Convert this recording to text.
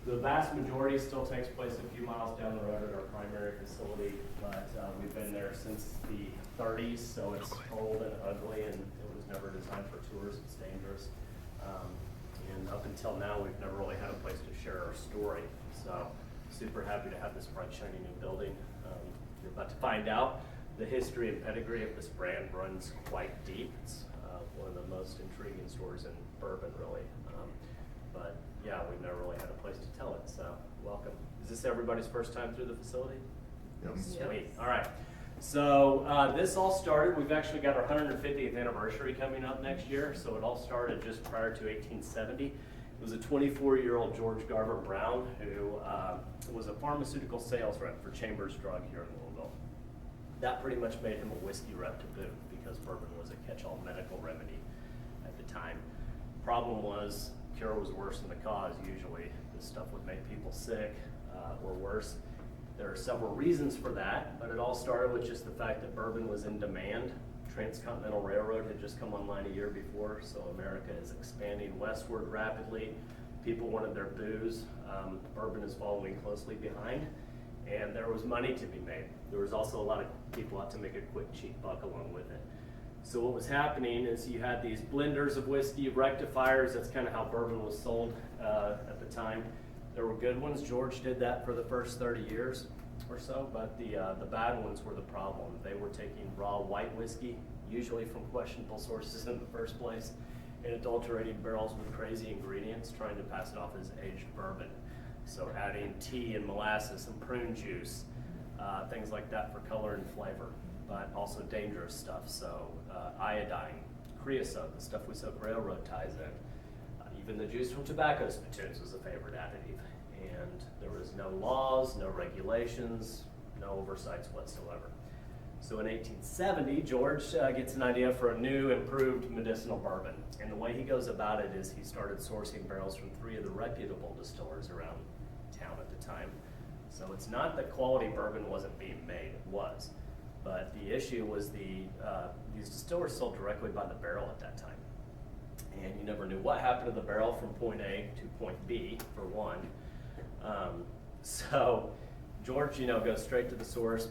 The vast majority still takes place a few miles down the road at our primary facility, but we've been there since the 30s, so it's old and ugly, and it was never designed for tours. It's dangerous. And up until now, we've never really had a place to share our story. So super happy to have this bright, shiny new building. You're about to find out the history and pedigree of this brand runs quite deep. It's one of the most intriguing stores in bourbon, really. But yeah, we've never really had a place to tell it, so welcome. Is this everybody's first time through the facility? Yep. Sweet, all right. So this all started, we've actually got our 150th anniversary coming up next year, so it all started just prior to 1870. It was a 24-year-old George Garver Brown who was a pharmaceutical sales rep for Chambers Drug here in Louisville. That pretty much made him a whiskey rep to boot because bourbon was a catch-all medical remedy at the time. Problem was, cure was worse than the cause usually. This stuff would make people sick or worse. There are several reasons for that, but it all started with just the fact that bourbon was in demand. Transcontinental Railroad had just come online a year before, so America is expanding westward rapidly. People wanted their booze. Bourbon is following closely behind, and there was money to be made. There was also a lot of people out to make a quick, cheap buck along with it. So what was happening is you had these blenders of whiskey, rectifiers. That's kind of how bourbon was sold at the time. There were good ones. George did that for the first 30 years or so, but the bad ones were the problem. They were taking raw white whiskey, usually from questionable sources in the first place, and adulterating barrels with crazy ingredients, trying to pass it off as aged bourbon. So adding tea and molasses and prune juice, things like that for color and flavor, but also dangerous stuff. So iodine, creosote, the stuff we soak railroad ties in. Even the juice from tobacco spittoons was a favorite additive. And there was no laws, no regulations, no oversights whatsoever. So in 1870, George gets an idea for a new, improved medicinal bourbon. And the way he goes about it is he started sourcing barrels from 3 of the reputable distillers around town at the time. So it's not that quality bourbon wasn't being made, it was. But the issue was these distillers sold directly by the barrel at that time. And you never knew what happened to the barrel from point A to point B, for one. So George, goes straight to the source,